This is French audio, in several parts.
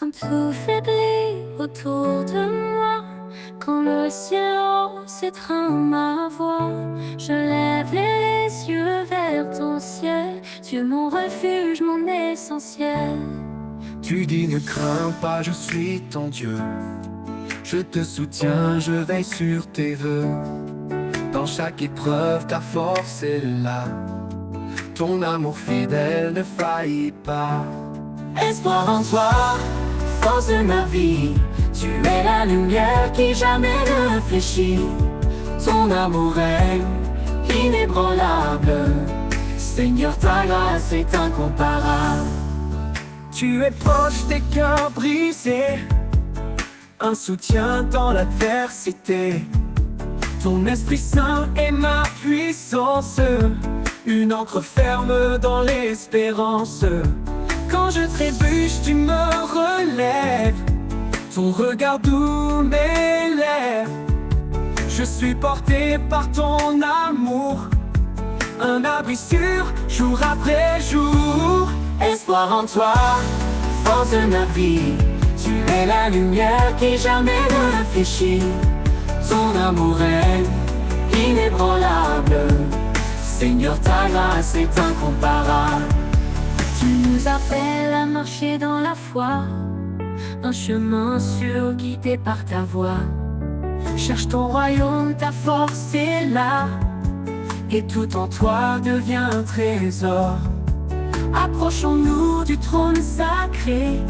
Un tout faiblit autour de moi. Quand le silence étreint ma voix, je lève les yeux vers ton ciel. Tu es mon refuge, mon essentiel. Tu dis ne crains pas, je suis ton Dieu. Je te soutiens, je veille sur tes vœux. Dans chaque épreuve, ta force est là. Ton amour fidèle ne faillit pas. Espoir en toi, force de ma vie. Tu es la lumière qui jamais ne fléchit. Ton amour est inébranlable. Seigneur, ta grâce est incomparable. Tu es proche des cœurs brisés, un soutien dans l'adversité. Ton Esprit Saint est ma puissance, une ancre ferme dans l'espérance. Quand je trébuche, tu me relèves. Ton regard doux m'élève. Je suis porté par ton amour, un abri sûr, jour après jour. Espoir en toi, force de ma vie. Tu es la lumière qui jamais ne fléchit. Ton amour est inébranlable. Seigneur, ta grâce est incomparable. Tu nous appelles à marcher dans la foi, un chemin sûr guidé par ta voix. Cherche ton royaume, ta force est là, et tout en toi devient un trésor. Approchons-nous du trône sacré,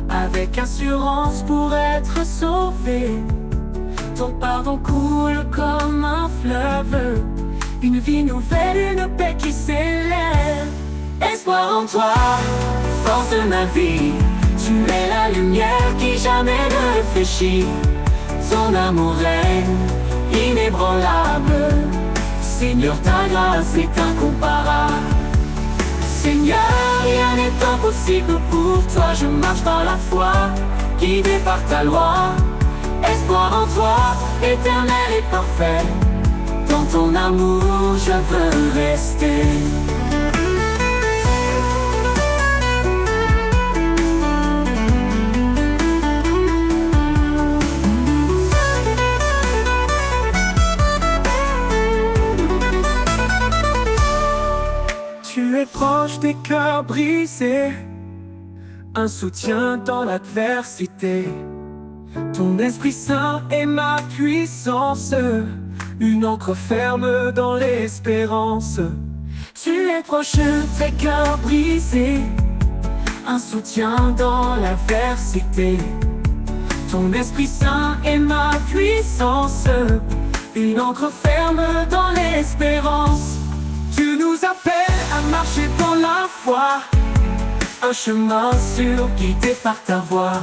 avec assurance pour être sauvés. Ton pardon coule comme un fleuve, une vie nouvelle, une paix qui s'élève. Espoir en toi, force de ma vie. Tu es la lumière qui jamais ne fléchit. Ton amour est inébranlable. Seigneur, ta grâce est incomparable. Seigneur, rien n'est impossible pour toi. Je marche dans la foi, guidé par ta loi. Espoir en toi, éternel et parfait. Dans ton amour, je veux rester. Tu es proche des cœurs brisés, un soutien dans l'adversité. Ton Esprit Saint est ma puissance, une ancre ferme dans l'espérance. Tu es proche des cœurs brisés, un soutien dans l'adversité. Ton Esprit Saint est ma puissance, une ancre ferme dans l'espérance. Tu nous appelles à marcher dans la foi, un chemin sûr guidé par ta voix.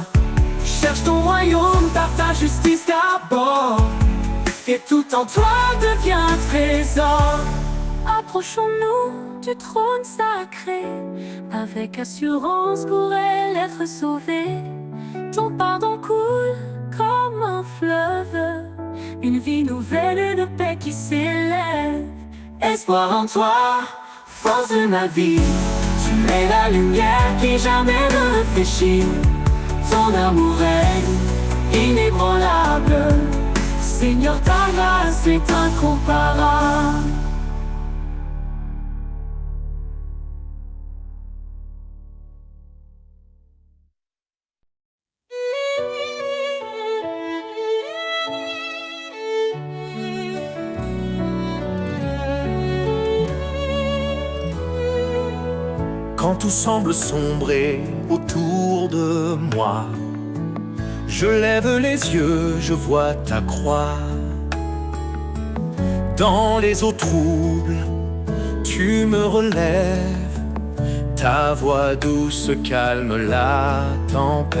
Cherche ton royaume par ta justice d'abord, et tout en toi devient un trésor. Approchons-nous du trône sacré, avec assurance pour elle être sauvée. Ton pardon coule comme un fleuve, une vie nouvelle, une paix qui s'élève. Espoir en toi, force de ma vie. Tu es la lumière qui jamais ne fléchit. Ton amour est inébranlable. Seigneur, ta grâce est incomparable. Quand tout semble sombrer autour de moi, je lève les yeux, je vois ta croix. Dans les eaux troubles, tu me relèves. Ta voix douce calme la tempête.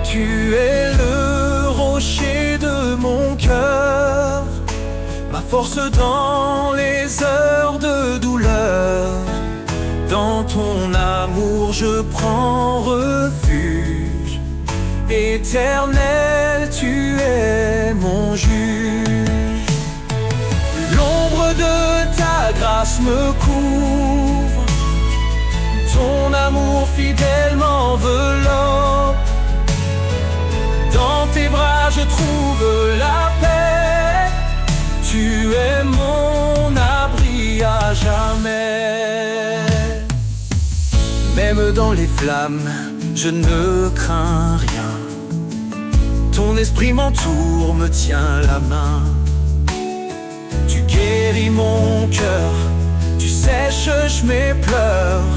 Tu es le rocher de mon cœur, ma force dans les heures de douleur. Dans ton amour je prends refuge. Éternel, tu es mon juge. L'ombre de ta grâce me couvre, fidèle m'enveloppe. Dans tes bras je trouve la paix. Tu es mon abri à jamais. Même dans les flammes, je ne crains rien. Ton esprit m'entoure, me tient la main. Tu guéris mon cœur, tu sèches mes pleurs.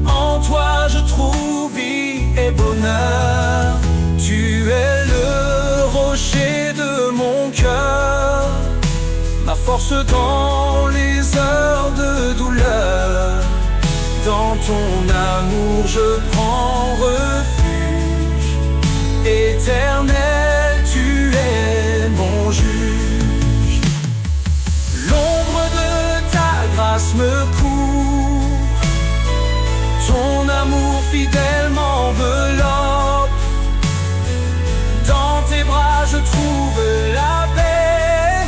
En toi je trouve vie et bonheur. Tu es le rocher de mon cœur, ma force dans les heures de douleur. Dans ton amour je prends refuge. Éternel, tu es mon juge. L'ombre de ta grâce me couvre. Ton amour fidèle m'enveloppe. Dans tes bras je trouve la paix.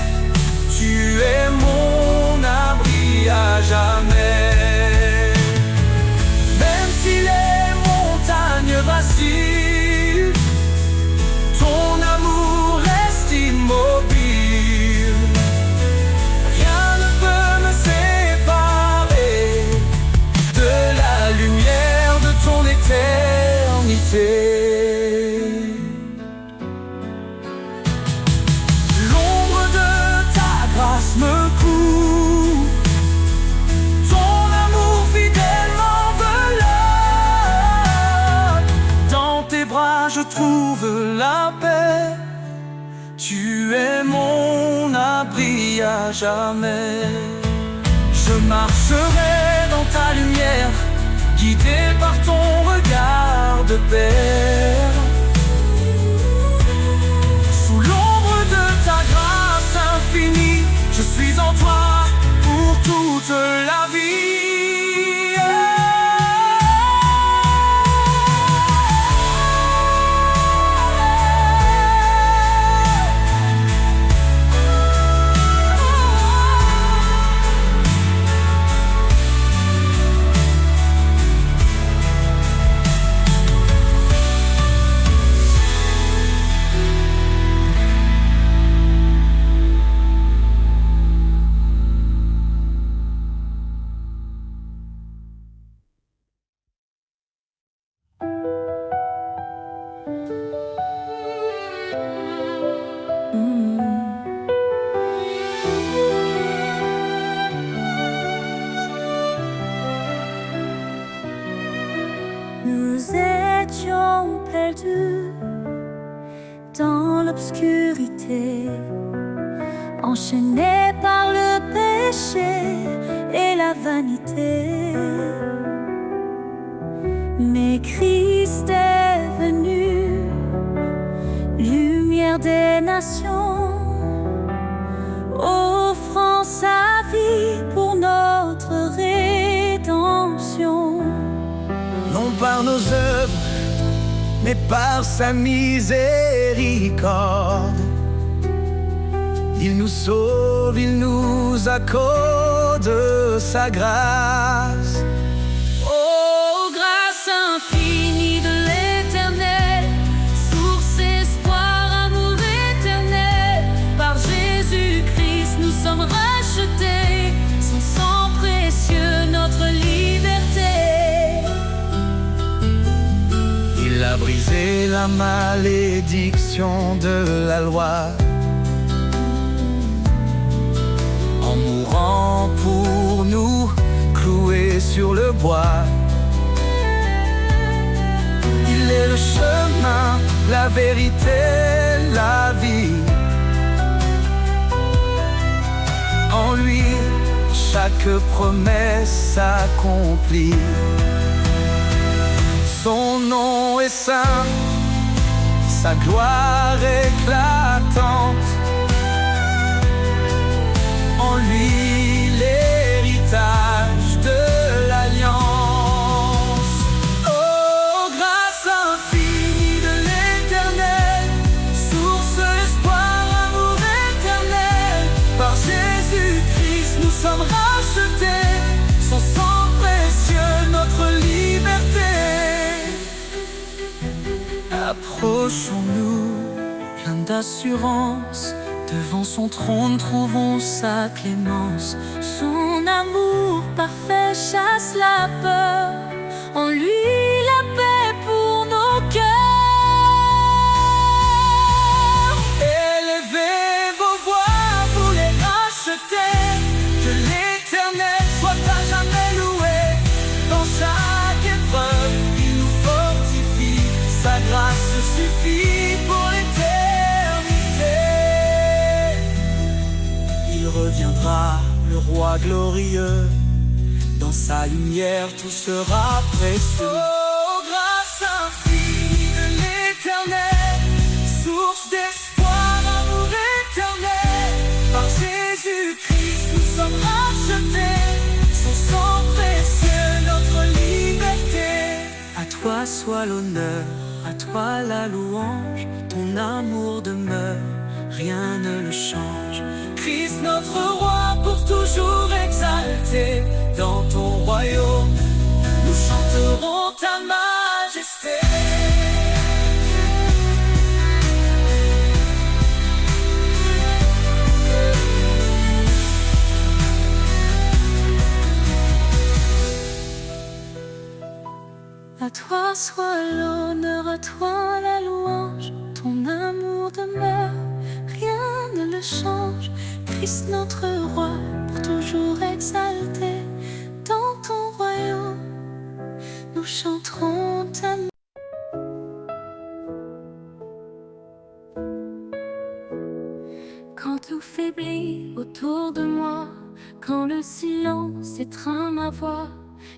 Tu es mon abri à jamais. Même si les montagnes vacillent, ton amour reste immobile. Rien ne peut me séparer de la lumière de ton éternité. L'ombre de ta grâce me couvre. Ton amour fidèle m'enveloppe. Dans tes bras je trouve la paix. Tu es mon abri à jamais. Je marcherai dans ta lumière, guidé par ton regard de Père. Sous l'ombre de ta grâce infinie, je suis en toi pour toute la vie. Nous étions perdus dans l'obscurité, enchaînés par le péché et la vanité. Mais Christ est venu, lumière des nations, offrant sa vie pour notre rédemption. Non par nos œuvres, mais par sa miséricorde. Il nous sauve, il nous accorde sa grâce. Oh, grâce infinie de l'Éternel, source, espoir, amour éternel. Par Jésus-Christ nous sommes rachetés, son sang précieux, notre liberté. Il a brisé la malédiction de la loi, en mourant pour nous, cloué sur le bois. Il est le chemin, la vérité, la vie. En lui, chaque promesse s'accomplit. Son nom est saint, sa gloire éclatante. En lui l'héritage de l'alliance. Oh, grâce infinie de l'Éternel, source, espoir, amour éternel. Par Jésus-Christ nous sommes rachetés, son sang précieux, notre liberté. assurance. Devant son trône, trouvons sa clémence. Son amour parfait chasse la peur. En lui la paix pour nos cœurs. Élevez vos voix pour les racheter. Que l'Éternel soit à jamais loué. Dans chaque épreuve, il nous fortifie. Sa grâce suffit pour l'éternité. Il reviendra, le roi glorieux. Dans sa lumière, tout sera précieux. Oh, grâce infinie de l'Éternel, source d'espoir, amour éternel. Par Jésus-Christ, nous sommes rachetés. Son sang précieux, notre liberté. À toi soit l'honneur, à toi la louange. Ton amour demeure, rien ne le change. Christ notre roi, pour toujours exalté. Dans ton royaume, nous chanterons ta majesté. À toi soit l'honneur, à toi la louange. Ton amour demeure, rien ne le change. Christ notre roi, pour toujours exalté. Dans ton royaume, nous chanterons ta majesté. Quand tout faiblit autour de moi, quand le silence étreint ma voix,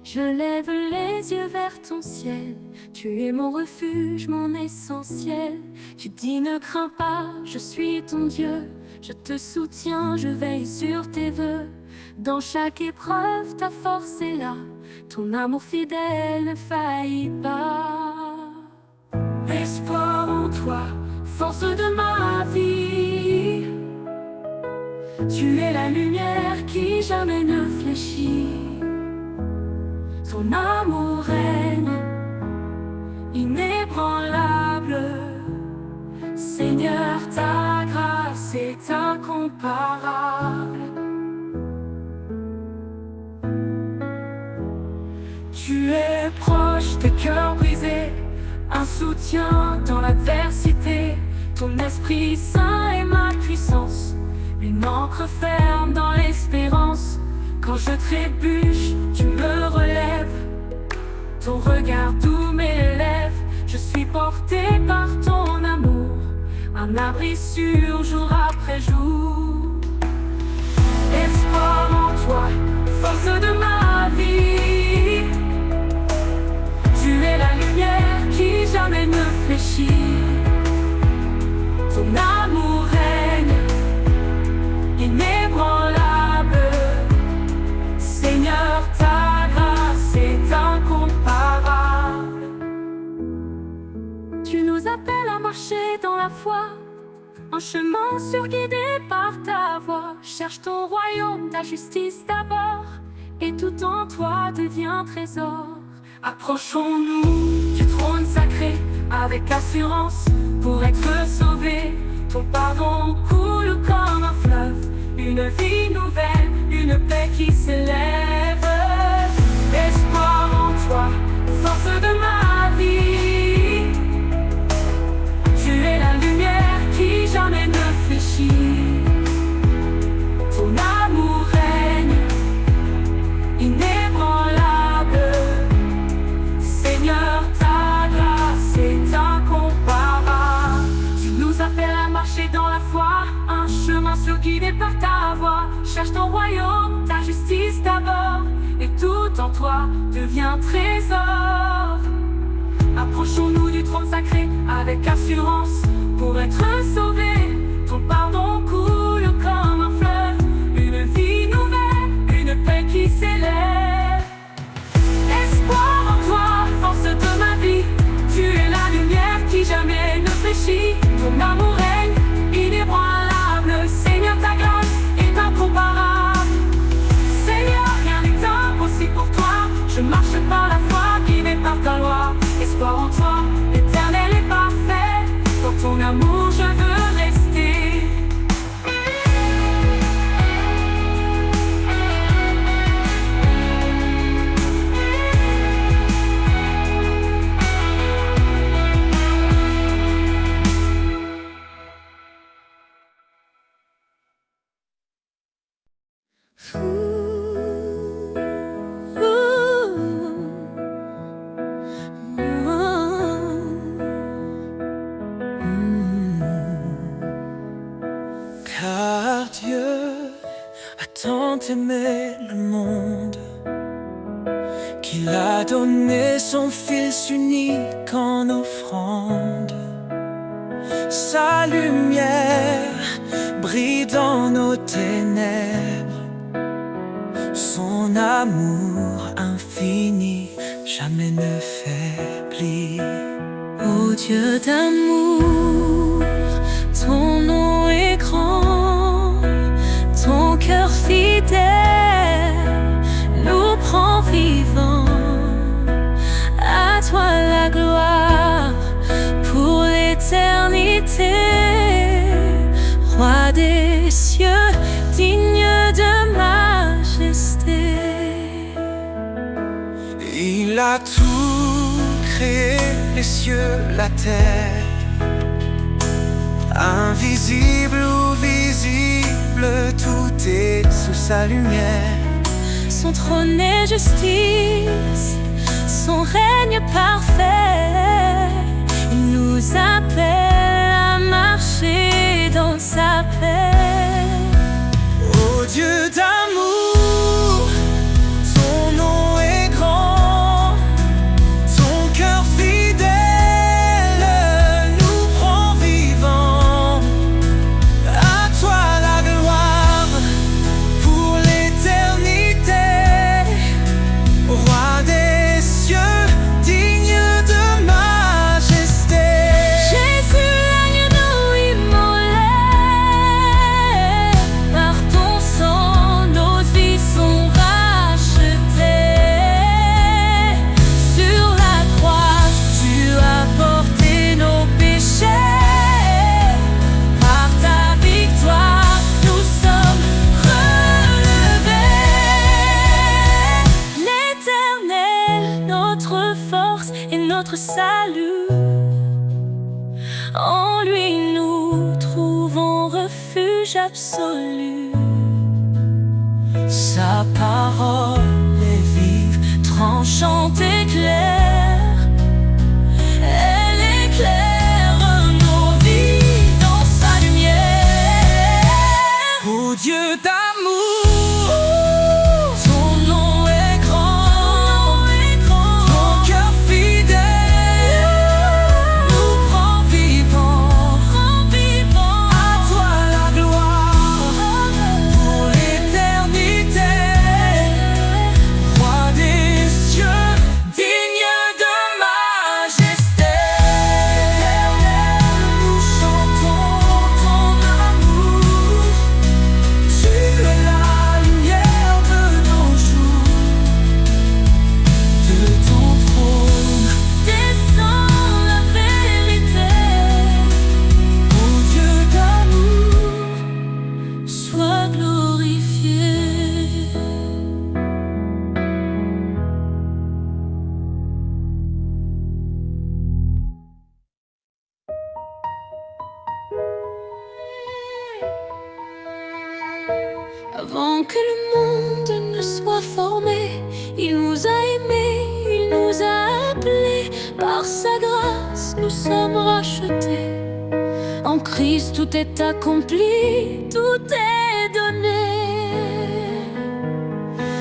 je lève les yeux vers ton ciel. Tu es mon refuge, mon essentiel. Tu dis ne crains pas, je suis ton Dieu. Je te soutiens, je veille sur tes vœux. Dans chaque épreuve, ta force est là. Ton amour fidèle ne faillit pas. Espoir en toi, force de ma vie. Tu es la lumière qui jamais ne fléchit. Ton amour règne, inébranlable. Seigneur, ta grâce est incomparable. Tu es proche des cœurs brisés, un soutien dans l'adversité. Ton Esprit Saint est ma puissance, une encre ferme dans l'espérance. Quand je trébuche, tu me relèves. Ton regard doux m'élève. Je suis porté par ton amour, un abri sûr jour après jour. Espoir en toi, force de ma vie. Tu es la lumière qui jamais ne fléchit. Ton amour règne, inébranlable. Seigneur, ta grâce est incomparable. Tu nous appelles à marcher dans la foi, un chemin sûr guidé par ta voix. Cherche ton royaume, ta justice d'abord, et tout en toi devient trésor. Approchons-nous du trône sacré avec assurance pour être sauvés. Ton pardon coule comme un fleuve, une vie nouvelle, une paix qui s'élève. Espoir en toi, force de ma vie. Tu es la lumière qui jamais ne fléchit. Ton amour règne, inébranlable. Seigneur, ta grâce est incomparable. Tu nous appelles à marcher dans la foi, un chemin sûr guidé par ta voix. Cherche ton royaume, ta justice d'abord, et tout en toi devient trésor. Approchons-nous du trône sacré avec assurance pour être sauvés. Ton pardon coule comme un fleuve, une vie nouvelle, une paix qui s'élève. Espoir en toi, force de ma vie. Tu es la lumière qui jamais ne fléchit. Ton amour règne, inébranlable. Seigneur, ta grâce est incomparable. Seigneur, rien n'est impossible pour toi. Je marche par la foi guidée par ta loi. Espoir en toi, l'éternel est parfait. Dans ton amour je veux rester. aimé le monde, qu'il a donné son Fils unique en offrande. Sa lumière brille dans nos ténèbres, son amour infini jamais ne faiblit. Ô Dieu d'amour, ton nom est grand, ton cœur fidèle nous prend vivants. À toi la gloire pour l'éternité, Roi des cieux, digne de majesté. Il a tout créé, les cieux, la terre, invisible ou visible, tout est sous sa lumière. Son trône est justice, son règne parfait. Il nous appelle à marcher dans sa paix. Ô Dieu d'amour, ton nom est grand, ton cœur fidèle nous prend vivants. À toi la gloire pour l'éternité, Roi des cieux, digne de majesté. Jésus, l'agneau immolé, par ton sang nos vies sont rachetées. Sur la croix, tu as porté nos péchés. Par ta victoire, nous sommes relevés. L'Éternel, notre force et notre salut, en lui nous trouvons refuge absolu. Sa parole est vive, tranchante et claire. Elle éclaire nos vies dans sa lumière. Ô Dieu d'amour, ton nom est grand, ton cœur fidèle nous prend vivants. À toi la gloire pour l'éternité, Roi des cieux, digne de majesté. Nous chantons ton amour, tu es la lumière de nos jours. De ton trône Descends la vérité. ô Dieu d'amour, Sois glorifié. Avant que le monde ne soit formé, il nous a aimés, il nous a appelés. Par sa grâce, nous sommes rachetés. En Christ, tout est accompli, tout est donné.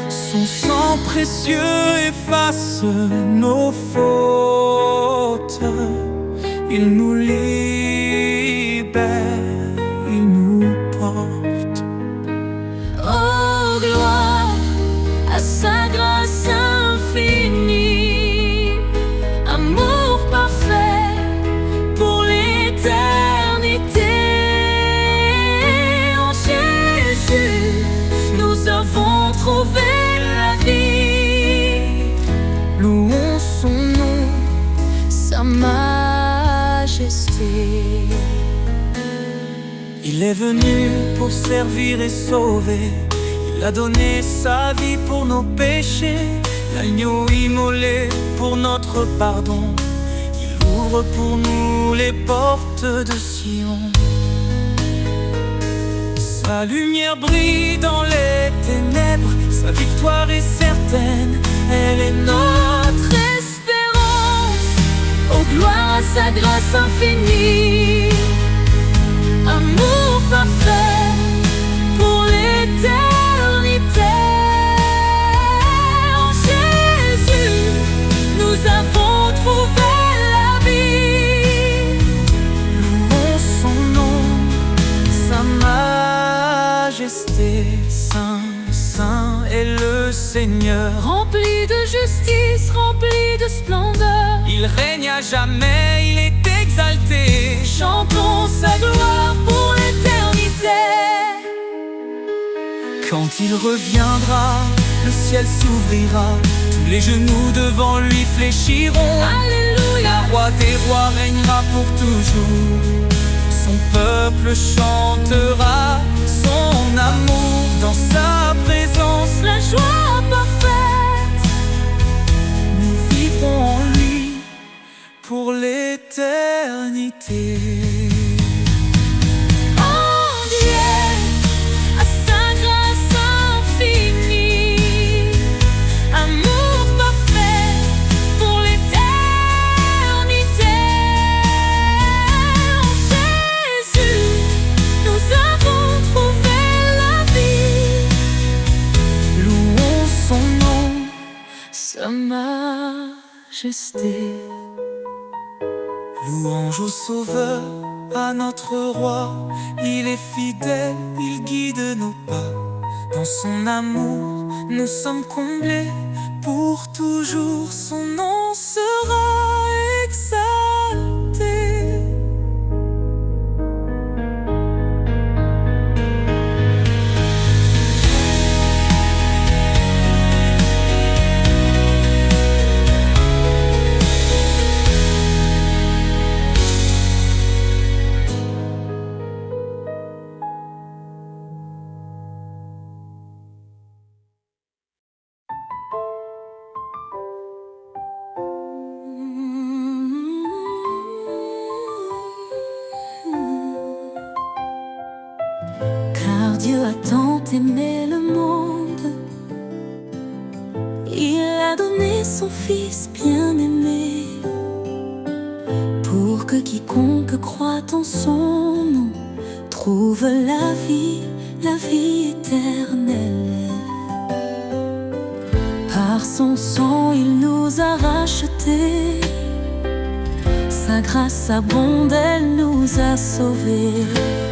son sang précieux efface nos fautes. Il nous libère, il nous porte. Oh, gloire à sa grâce infinie, amour parfait pour l'éternité. En Jésus, nous avons trouvé la vie. Louons son nom, sa majesté. il est venu pour servir et sauver. Il a donné sa vie pour nos péchés, l'agneau immolé pour notre pardon. Il ouvre pour nous les portes de Sion. Sa lumière brille dans les ténèbres, sa victoire est certaine, elle est notre Espérance, oh gloire à sa grâce infinie, amour parfait pour l'éternité. règne à jamais, il est exalté. Chantons sa gloire pour l'éternité. Quand il reviendra, le ciel s'ouvrira, tous les genoux devant lui fléchiront. Alléluia. Le roi des rois régnera pour toujours. Son peuple chantera son amour dans sa présence. La joie parfaite, Nous vivrons en lui pour l'éternité. oh Dieu, à sa grâce infinie, amour parfait pour l'éternité. En Jésus, nous avons trouvé la vie. Louons son nom. Sa majesté. Louange au Sauveur, à notre Roi. Il est fidèle, il guide nos pas. Dans son amour, nous sommes comblés. Pour toujours, son nom sera exalté. Car Dieu a tant aimé le monde, il a donné son Fils bien-aimé, pour que quiconque croit en son nom trouve la vie éternelle. Par son sang il nous a rachetés, sa grâce abonde, elle nous a sauvés.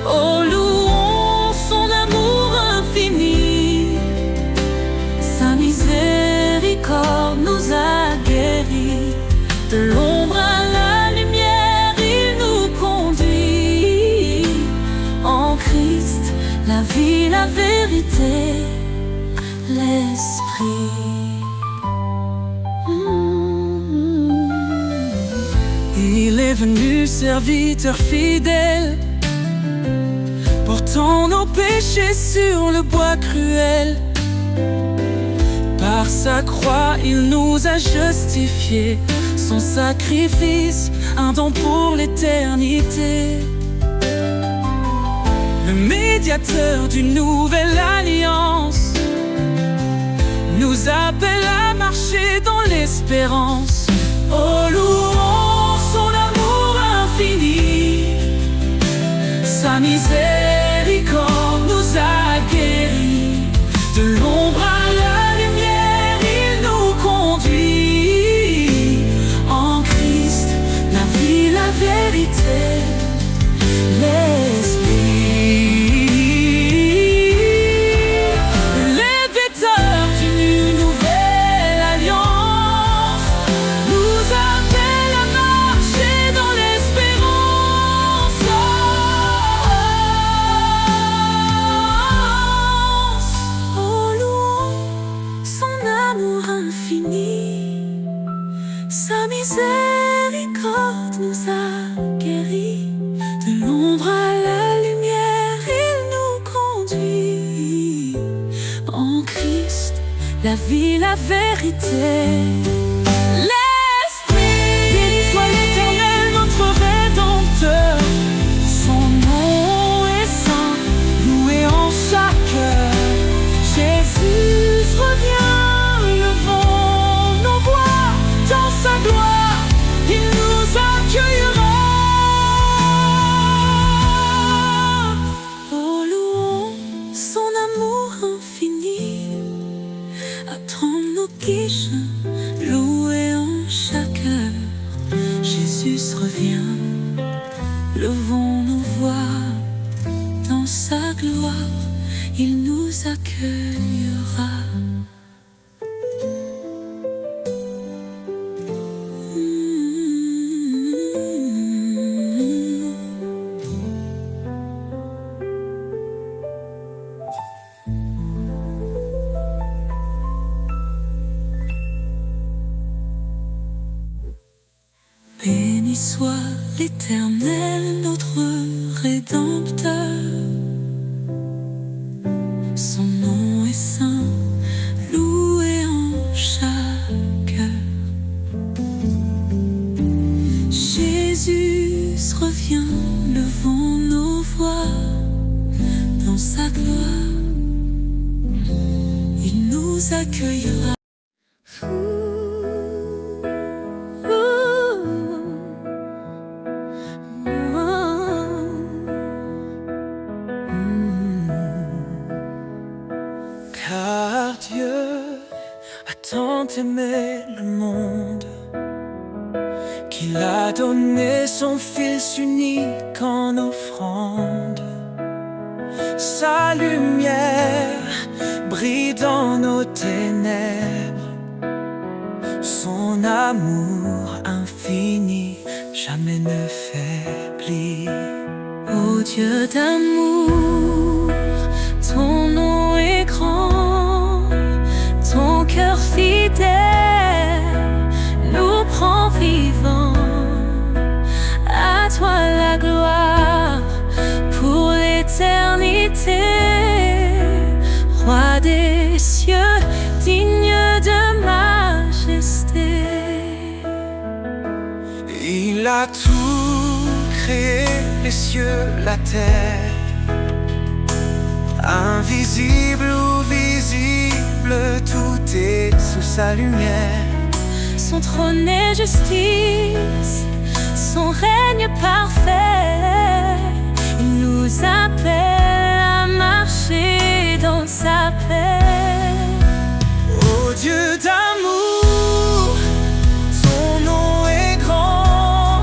Oh, louons son amour infini, sa miséricorde nous a guéris. De l'ombre à la lumière, il nous conduit. En Christ, la vie, la vérité, l'esprit. Il est venu serviteur fidèle, portant nos péchés sur le bois cruel. Par sa croix, il nous a justifiés. Son sacrifice, un don pour l'éternité. Le médiateur d'une nouvelle alliance nous appelle à marcher dans l'espérance. Oh, louons son amour infini, sa miséricorde nous a guéris. De l'ombre à la lumière, il nous conduit. En Christ, la vie, la vérité, l'esprit. Les vecteurs d'une nouvelle alliance nous appellent à marcher dans l'espérance. Oh, louons son amour infini, sa miséricorde nous a guéris. De l'ombre à la lumière, il nous conduit. En Christ, la vie, la vérité, l'esprit. Béni soit l'Éternel, notre Rédempteur. Son nom est saint, loué en chaque heure. Jésus revient, levons nos voix dans sa gloire. Il nous accueillera. Oh, louons son amour infini, à prendre nos quiches, Béni soit l'Éternel, notre Rédempteur. Son nom est saint, loué en chaque heure. Jésus revient, levons nos voix dans sa gloire. Il nous accueillera. Car Dieu a tant aimé le monde qu'il a donné son Fils unique en offrande. Sa lumière brille dans nos ténèbres, son amour infini jamais ne faiblit. Ô Dieu d'amour, ton nom est grand, ton cœur fidèle nous prend vivants. À toi la gloire pour l'éternité, roi des cieux, digne de majesté. Il a tout créé, les cieux, la terre, invisible ou visible, tout est sous sa lumière. Son trône est justice, son règne parfait. Il nous appelle à marcher dans sa paix. Ô Dieu d'amour, ton nom est grand,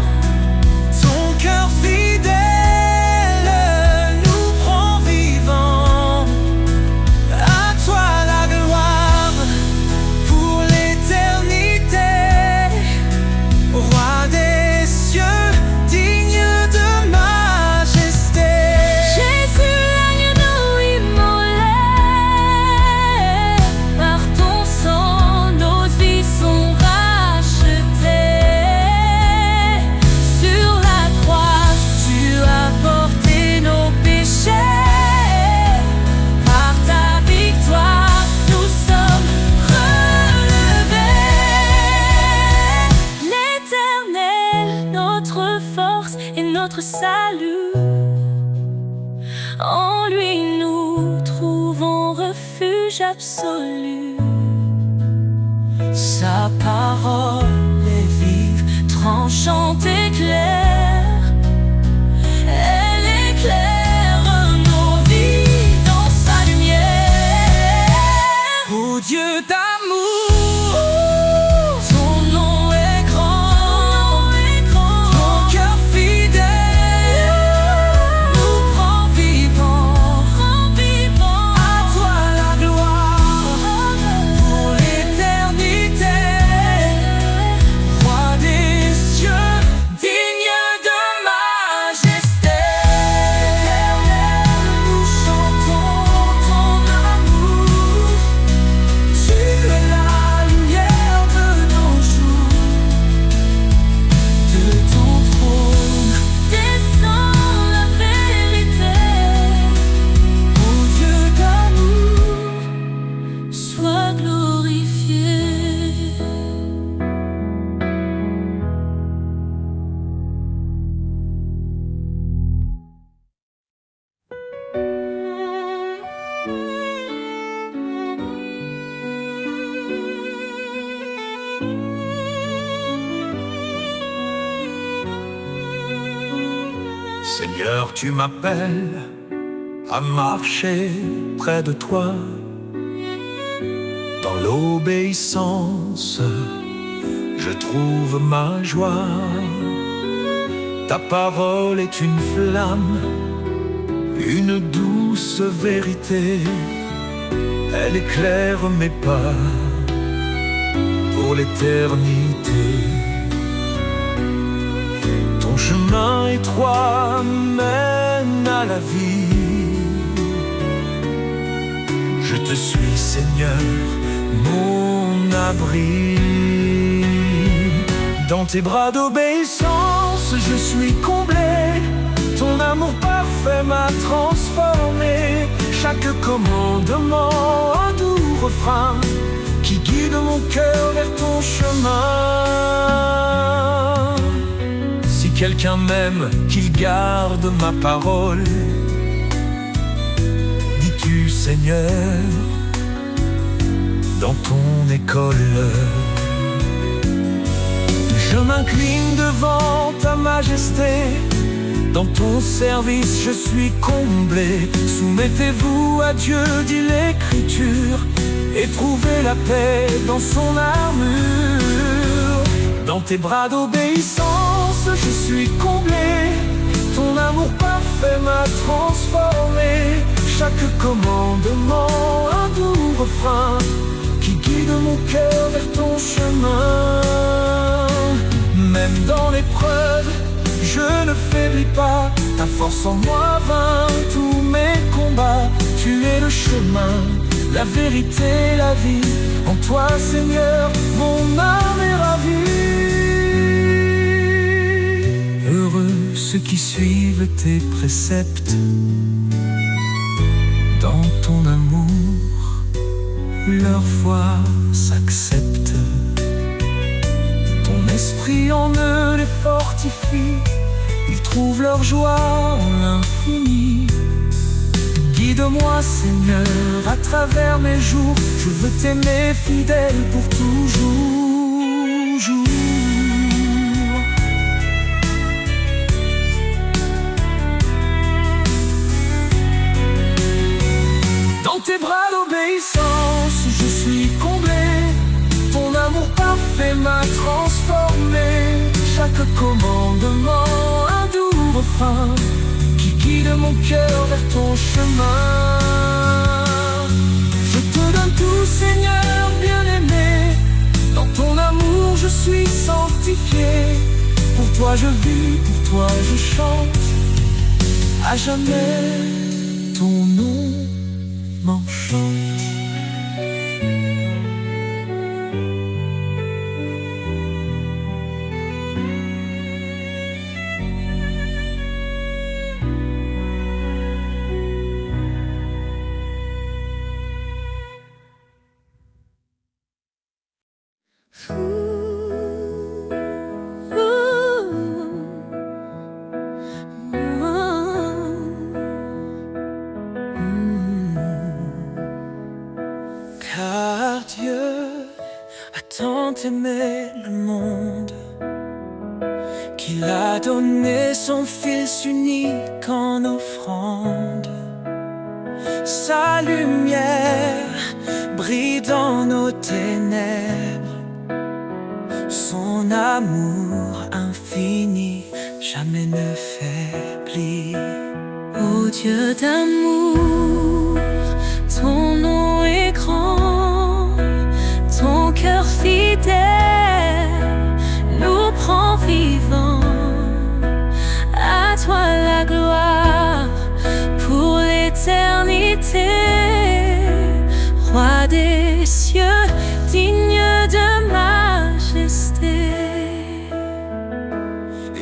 ton cœur fidèle nous prend vivants. À toi la gloire pour l'éternité, roi des cieux, digne de majesté. Jésus, l'agneau immolé, par ton sang nos vies sont rachetées. Sur la croix, tu as porté nos péchés. Par ta victoire, nous sommes relevés. L'Éternel, notre force et notre salut, en lui nous trouvons refuge absolu. Sa parole est vive, tranchante et claire. Elle éclaire nos vies dans sa lumière. Ô Dieu d'amour, ton nom est grand, ton cœur fidèle nous prend vivants. À toi la gloire pour l'éternité, roi des cieux, digne de majesté. Éternel, nous chantons ton amour. Tu es la lumière de nos jours. De ton trône Descends la vérité. ô Dieu d'amour, Sois glorifié. Seigneur, tu m'appelles à marcher près de toi. Dans l'obéissance, je trouve ma joie. Ta parole est une flamme, une douce vérité. Elle éclaire mes pas pour l'éternité. Ton chemin étroit mène à la vie. Je te suis, Seigneur, mon abri. Dans tes bras d'obéissance, je suis comblé. Ton amour parfait m'a transformé. Chaque commandement, un doux refrain qui guide mon cœur vers ton chemin. Si quelqu'un m'aime, qu'il garde ma parole, dis-tu Seigneur, dans ton école. Je m'incline devant ta majesté. Dans ton service je suis comblé. Soumettez-vous à Dieu, dit l'Écriture, et trouvez la paix dans son armure. Dans tes bras d'obéissance je suis comblé. Ton amour parfait m'a transformé. Chaque commandement, un doux refrain qui guide mon cœur vers ton chemin. Même dans l'épreuve, je ne faiblis pas. Ta force en moi vainc tous mes combats. Tu es le chemin, la vérité, la vie. En toi, Seigneur, mon âme est ravie. Heureux ceux qui suivent tes préceptes. Dans ton amour, leur foi s'accepte. Ton esprit en eux les fortifie. Ils trouvent leur joie en l'infini. Guide-moi Seigneur à travers mes jours. Je veux t'aimer fidèle pour toujours. Dans tes bras d'obéissance je suis comblé. Ton amour parfait m'a transformé. Chaque commandement, un doux refrain qui guide mon cœur vers ton chemin. Je te donne tout Seigneur bien-aimé. Dans ton amour je suis sanctifié. Pour toi je vis, pour toi je chante. À jamais ton nom m'enchante. Car Dieu a tant aimé le monde qu'il a donné son Fils unique en offrande. Sa lumière brille dans nos ténèbres. Son amour infini jamais ne faiblit. Ô Dieu d'amour, ton nom est grand. Ton cœur fidèle nous prend vivants. À toi la gloire pour l'éternité. Roi des cieux, digne de majesté.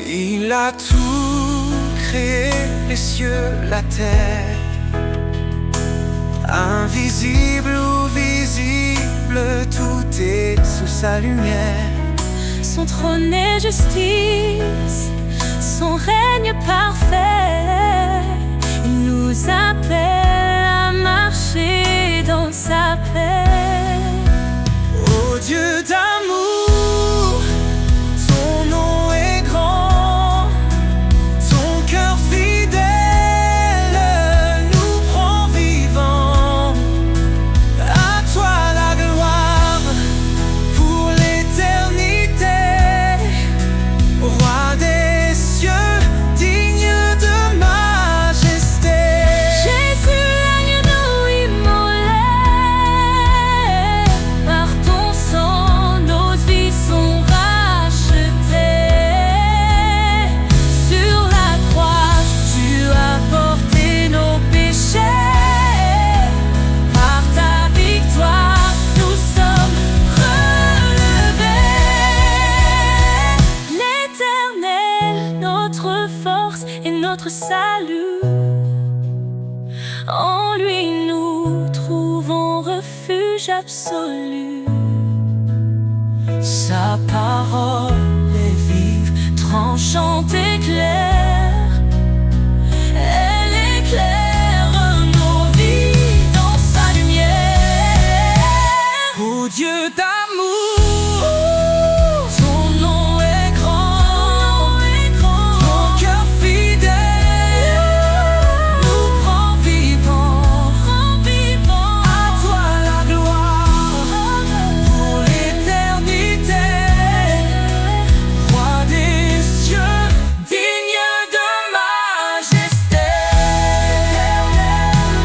Il a tout créé, les cieux, la terre. Invisible ou visible, tout est sous sa lumière. Son trône est justice, son règne parfait. Il nous appelle à marcher dans sa paix. Ô Dieu d'amour, ton nom est grand. Ton cœur fidèle nous prend vivants. À toi la gloire pour l'éternité. Roi des cieux, digne de majesté. Jésus, l'agneau immolé, par ton sang absolue. Sa parole est vive, tranchante et claire. Elle éclaire nos vies dans sa lumière. Ô Dieu d'amour, ton nom est grand, ton cœur fidèle nous rend vivants. À toi la gloire pour l'éternité, roi des cieux, digne de majesté.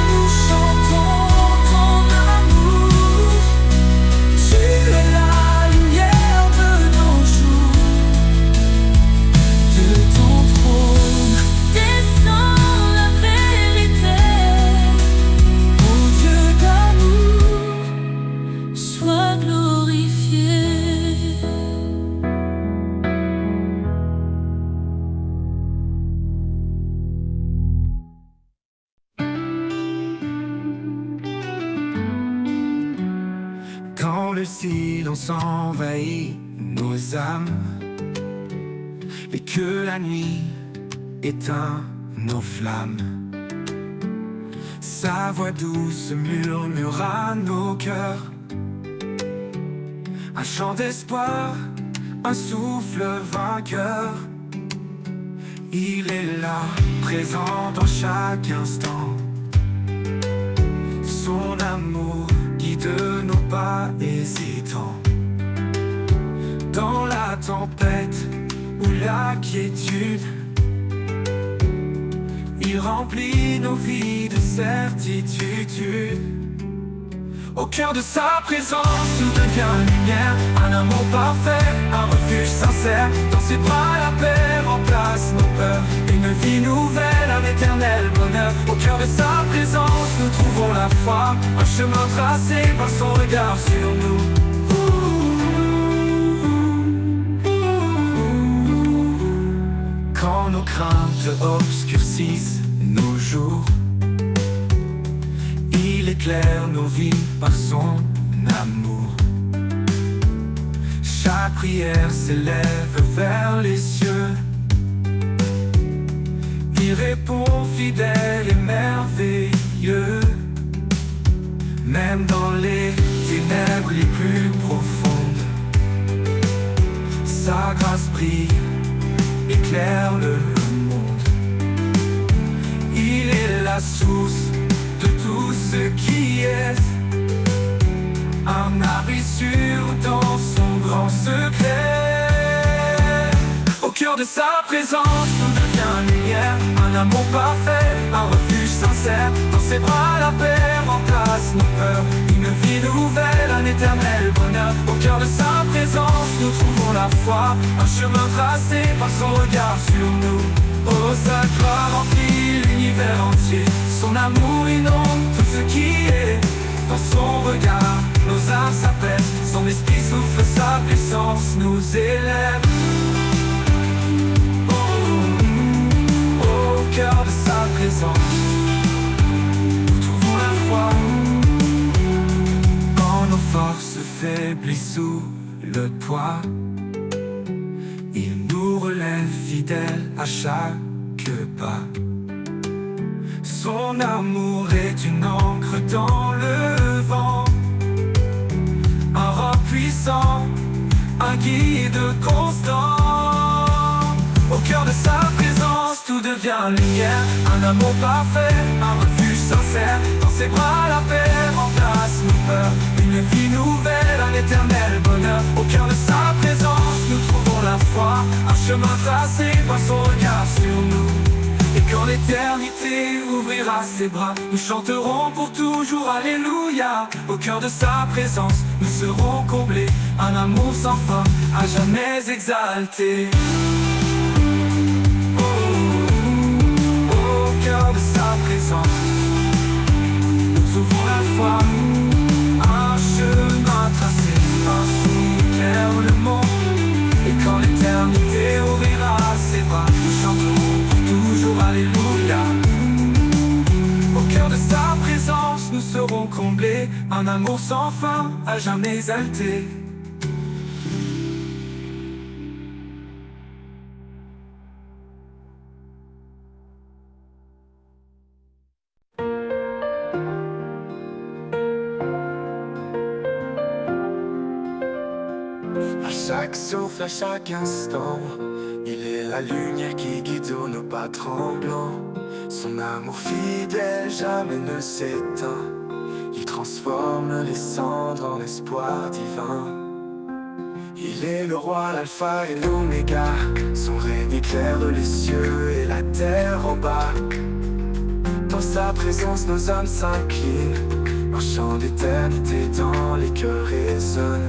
Nous chantons ton amour, tu es la lumière de nos jours. De ton trône descend la vérité. Ô Dieu d'amour, sois glorifié. Quand le silence envahit nos âmes et que la nuit éteint nos flammes, sa voix douce murmure à nos cœurs un chant d'espoir, un souffle vainqueur. Il est là, présent dans chaque instant. Son amour guide nos pas hésitants. Dans la tempête ou la quiétude, il remplit nos vies de certitude. Au cœur de sa présence, tout devient lumière. Un amour parfait, un refuge sincère. Dans ses bras la paix remplace nos peurs. Une vie nouvelle, un éternel bonheur. Au cœur de sa présence, nous trouvons la foi. Un chemin tracé par son regard sur nous. Quand nos craintes obscurcissent nos jours, il éclaire nos vies par son amour. Chaque prière s'élève vers les cieux. Il répond fidèle et merveilleux. Même dans les ténèbres les plus profondes, sa grâce brille, éclaire le monde. Il est la source de tout ce qui est, un abri sûr dans son grand secret. Au cœur de sa présence, tout devient lumière. Un amour parfait, un refuge sincère. Dans ses bras la paix remplace nos peurs. Une vie nouvelle, un éternel bonheur. Au cœur de sa présence, nous trouvons la foi. Un chemin tracé par son regard sur nous. Oh, sa gloire remplit l'univers entier. Son amour inonde tout ce qui est. Dans son regard, nos âmes s'apaisent. Son esprit souffle, sa puissance nous élève. Au cœur de sa présence, nous trouvons la foi. Quand nos forces faiblissent sous le poids, il nous relève fidèles à chaque pas. Son amour est une encre dans le vent, un roc puissant, un guide constant. Au cœur de sa présence, tout devient lumière. Un amour parfait, un refuge sincère. Dans ses bras la paix remplace nos peurs. Une vie nouvelle, un éternel bonheur. Au cœur de sa présence, nous trouvons la foi. Un chemin tracé par son regard sur nous. Et quand l'éternité ouvrira ses bras, nous chanterons pour toujours Alléluia. Au cœur de sa présence, nous serons comblés. Un amour sans fin, à jamais exalté. Au cœur de sa présence, nous trouvons la foi. Un chemin tracé, un souffle éclaire le monde. Et quand l'éternité ouvrira ses bras, nous chanterons pour toujours Alléluia. Au cœur de sa présence, nous serons comblés. Un amour sans sans fin, à jamais exalté. À chaque souffle, à chaque instant, il est la lumière qui guide nos pas tremblants. Son amour fidèle jamais ne s'éteint. Il transforme les cendres en espoir divin. Il est le roi, l'alpha et l'oméga. Son règne éclaire les cieux et la terre en bas. Dans sa présence nos âmes s'inclinent. Un chant d'éternité dans les cœurs résonne.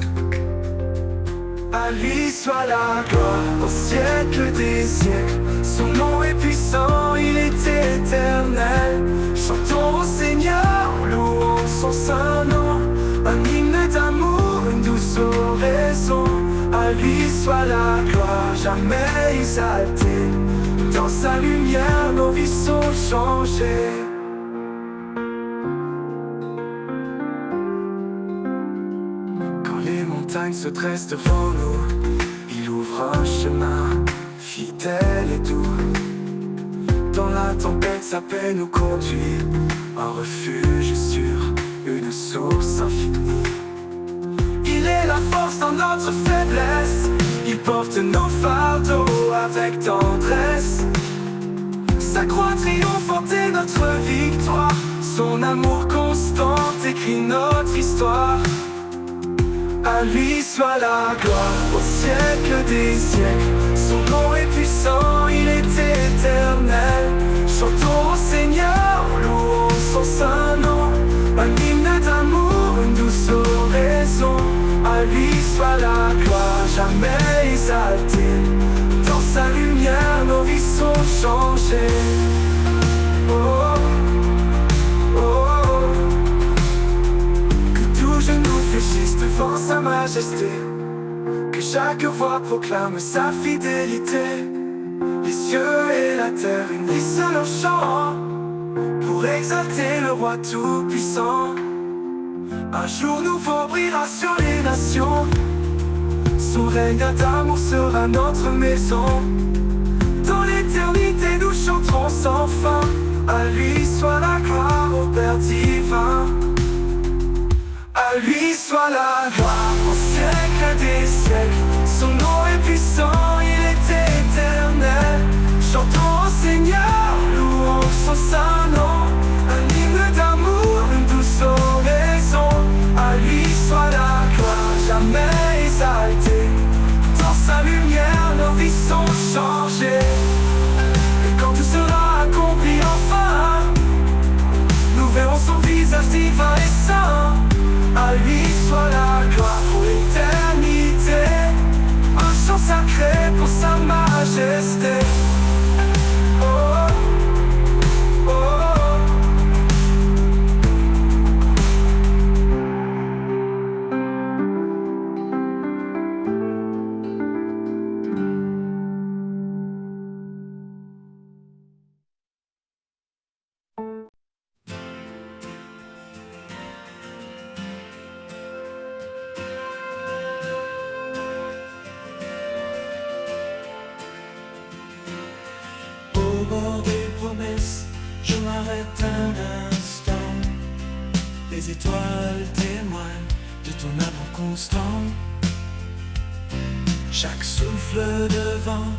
À lui soit la gloire au siècle des siècles. Son nom est puissant, il est éternel. Chantons au Seigneur, louons son saint nom. Un hymne d'amour, une douce oraison. À lui soit la gloire, jamais exaltée. Dans sa lumière, nos vies sont changées. Les montagnes se dressent devant nous, il ouvre un chemin, fidèle et doux. Dans la tempête, sa paix nous conduit, un refuge sûr, une source infinie. Il est la force dans notre faiblesse, il porte nos fardeaux avec tendresse. Sa croix triomphante est notre victoire, son amour constant écrit notre histoire. À lui soit la gloire au siècle des siècles. Son nom est puissant, il est éternel. Chantons au Seigneur, louons son saint nom. Un hymne d'amour, une douce oraison. À lui soit la gloire, jamais exaltée. Dans sa lumière, nos vies sont changées. Oh, oh, oh. Que tout genou fléchisse devant sa majesté, que chaque voix proclame sa fidélité. Les cieux et la terre unissent leur chant pour exalter le roi tout-puissant. Un jour nouveau brillera sur les nations, son règne d'amour sera notre maison. Dans l'éternité nous chanterons sans fin, à lui soit la gloire au Père divin. À lui soit la gloire au siècle des siècles. Son nom est puissant, il est éternel. Chantons au Seigneur, louons son saint nom. Un hymne d'amour, une douce oraison. À lui soit la gloire, jamais exaltée. Dans sa lumière, nos vies sont changées. Et quand tout sera accompli enfin, nous verrons son visage divin et saint. À lui soit la gloire pour l'éternité, un chant sacré pour sa majesté. Oh, oh, oh. Au bord des promesses, je m'arrête un instant. Les étoiles témoignent de ton amour constant. Chaque souffle de vent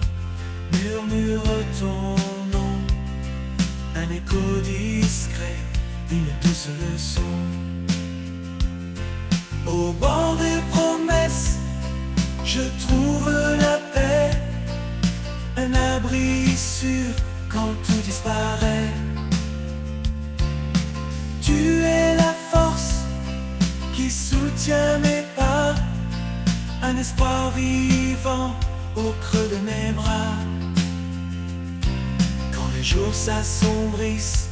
murmure ton nom. Un écho discret, une douce leçon. Au bord des promesses, je trouve la paix, un abri sûr quand tout disparaît. Tu es la force qui soutient mes pas, un espoir vivant au creux de mes bras. Quand les jours s'assombrissent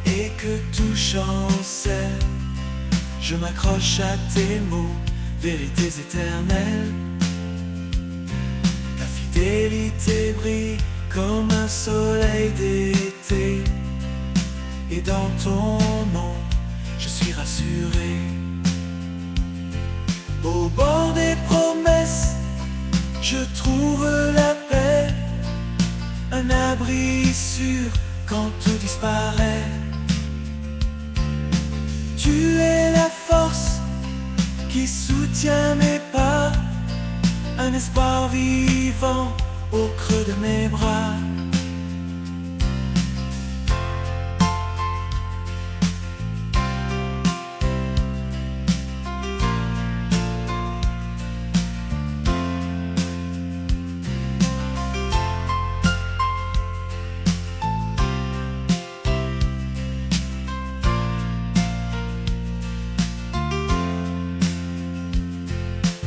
et que tout chancelle, je m'accroche à tes mots, vérités éternelles. Ta fidélité brille comme un soleil d'été, et dans ton nom, je suis rassuré. Au bord des promesses, je trouve la paix, un abri sûr quand tout disparaît. Tu es la force qui soutient mes pas, un espoir vivant au creux de mes bras.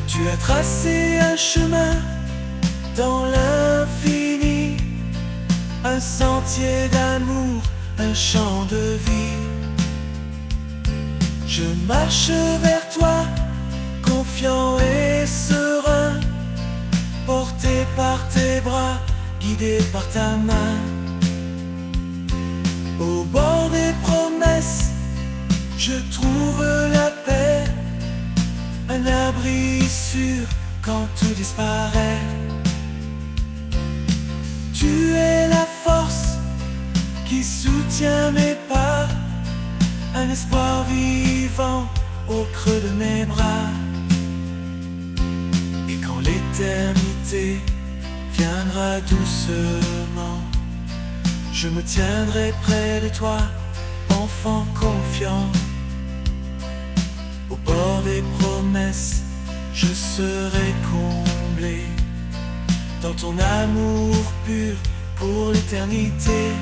Tu as tracé un chemin dans l'infini, un sentier d'amour, un champ de vie. Je marche vers toi, confiant et serein, porté par tes bras, guidé par ta main. Au bord des promesses, je trouve la paix, un abri sûr quand tout disparaît. Tu es la force qui soutient mes pas, un espoir vivant au creux de mes bras. Et quand l'éternité viendra doucement, je me tiendrai près de toi, enfant confiant. Au bord des promesses, je serai comblé dans ton amour pur pour l'éternité.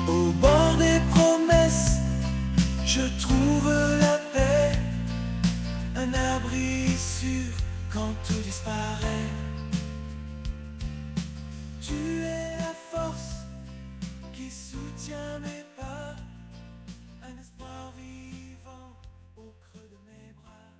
Au bord des promesses, je trouve la paix, un abri sûr quand tout disparaît. Tu es la force qui soutient mes pas, un espoir vivant au creux de mes bras.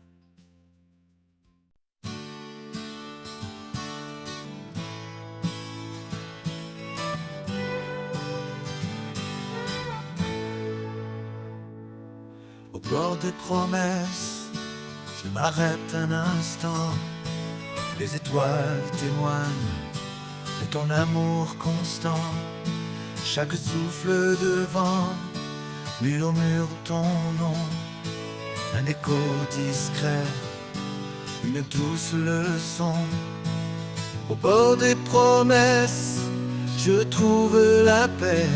Au bord des promesses, je m'arrête un instant. Les étoiles témoignent de ton amour constant. Chaque souffle de vent murmure ton nom. Un écho discret, une douce leçon. Au bord des promesses, je trouve la paix,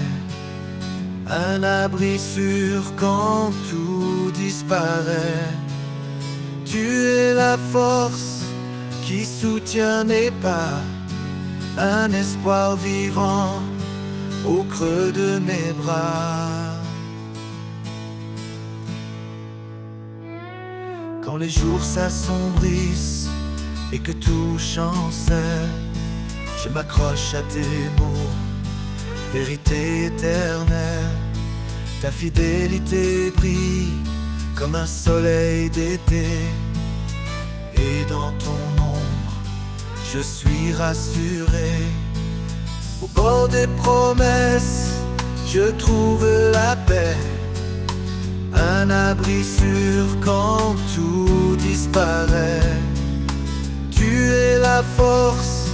un abri sûr quand tout disparaît. Tu es la force qui soutient mes pas, un espoir vivant au creux de mes bras. Quand les jours s'assombrissent et que tout chancelle, je m'accroche à tes mots, vérité éternelle. Ta fidélité brille comme un soleil d'été, et dans ton ombre, je suis rassuré. Au bord des promesses, je trouve la paix, un abri sûr quand tout disparaît. Tu es la force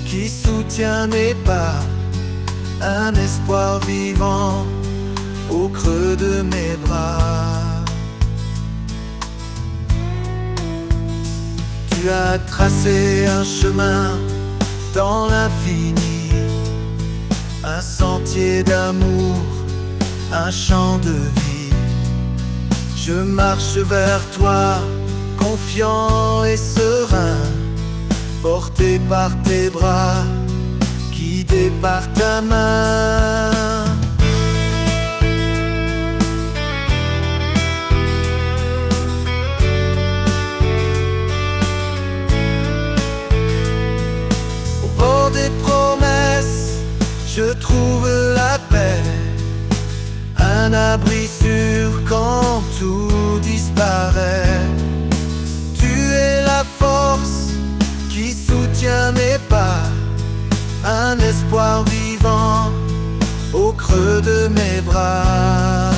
qui soutient mes pas, un espoir vivant au creux de mes bras. Tu as tracé un chemin dans l'infini, un sentier d'amour, un champ de vie. Je marche vers toi, confiant et serein, porté par tes bras, guidé par ta main. Au bord des promesses, un abri sûr quand tout disparaît. Tu es la force qui soutient mes pas, un espoir vivant au creux de mes bras.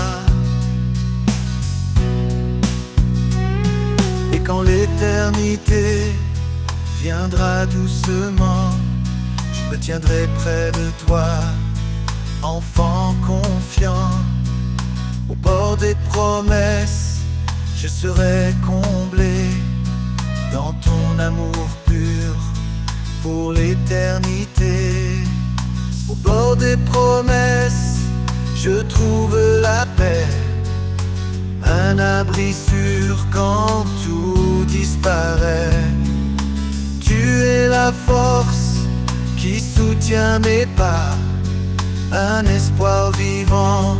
Et quand l'éternité viendra doucement, je me tiendrai près de toi, enfant confiant. Au bord des promesses, je serai comblé dans ton amour pur pour l'éternité. Au bord des promesses, je trouve la paix, un abri sûr quand tout disparaît. Tu es la force qui soutient mes pas, un espoir vivant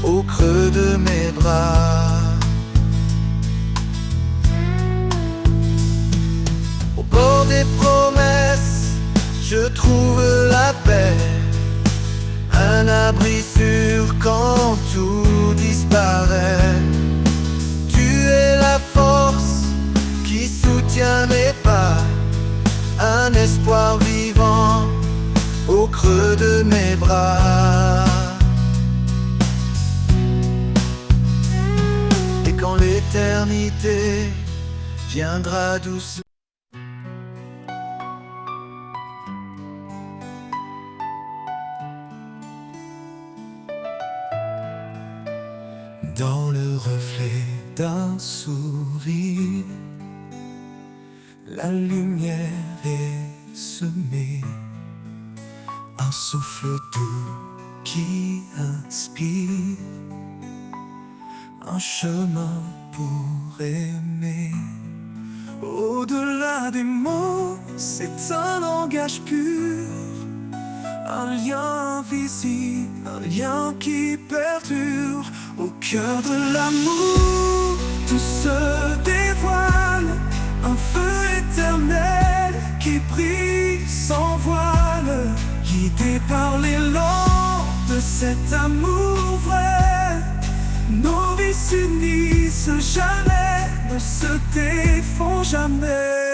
au creux de mes bras. Au bord des promesses, je trouve la paix, un abri sûr quand tout disparaît. Tu es la force qui soutient mes pas, un espoir vivant au creux de mes bras. Et quand l'éternité viendra doucement, dans le reflet d'un sourire, la lumière est semée, un souffle doux qui inspire, un chemin pour aimer. Au-delà des mots, c'est un langage pur, un lien invisible, un lien qui perdure. Au cœur de l'amour, tout se dévoile, un feu éternel qui brille sans voile, guidé par l'élan de cet amour vrai. Nos vies s'unissent jamais, ne se défont jamais.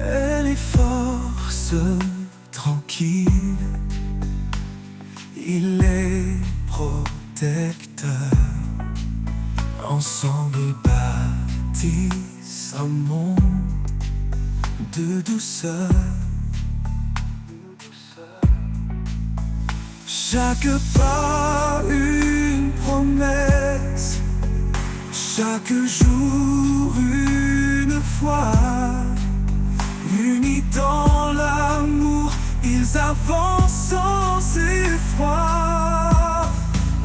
Elle est force tranquille, il est protecteur. Ensemble bâtissent un monde de douceur. Chaque pas une promesse, chaque jour une foi. Unis dans l'amour, ils avancent sans effroi.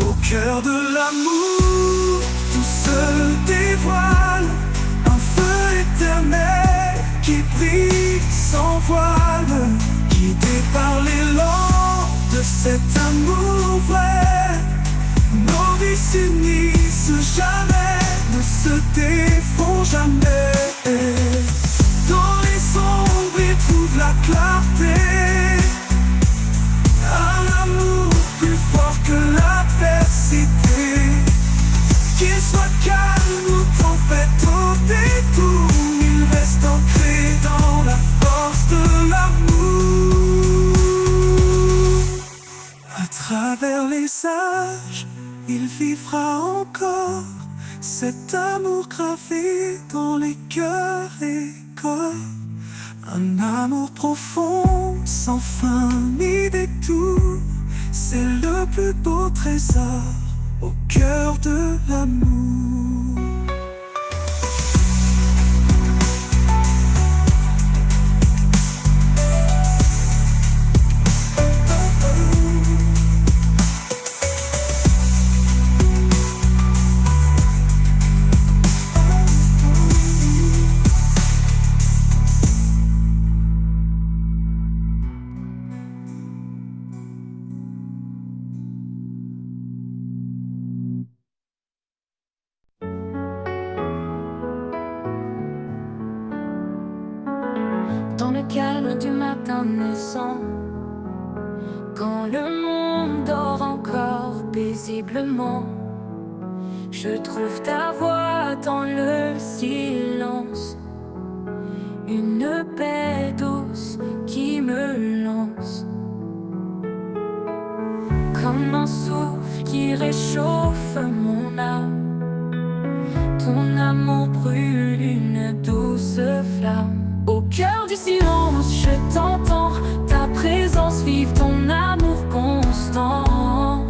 Au cœur de l'amour, tout se dévoile, un feu éternel qui brille sans voile, guidé par l'élan de cet amour vrai. Nos vies s'unissent jamais, ne se défont jamais. Dans les sombres, ils trouvent la clarté, un amour plus fort que l'adversité. Qu'il soit calme ou tempête au détour, il reste ancré dans la force de l'amour. À travers les âges, il vivra encore, cet amour gravé dans les cœurs et corps. Un amour profond, sans fin ni détour, c'est le plus beau trésor au cœur de l'amour. calme du matin naissant, quand le monde dort encore paisiblement, je trouve ta voix dans le silence, une paix douce qui me lance, comme un souffle qui réchauffe mon âme. Ton amour brûle une douce flamme. Au cœur du silence, je t'entends, ta présence vive, ton amour constant.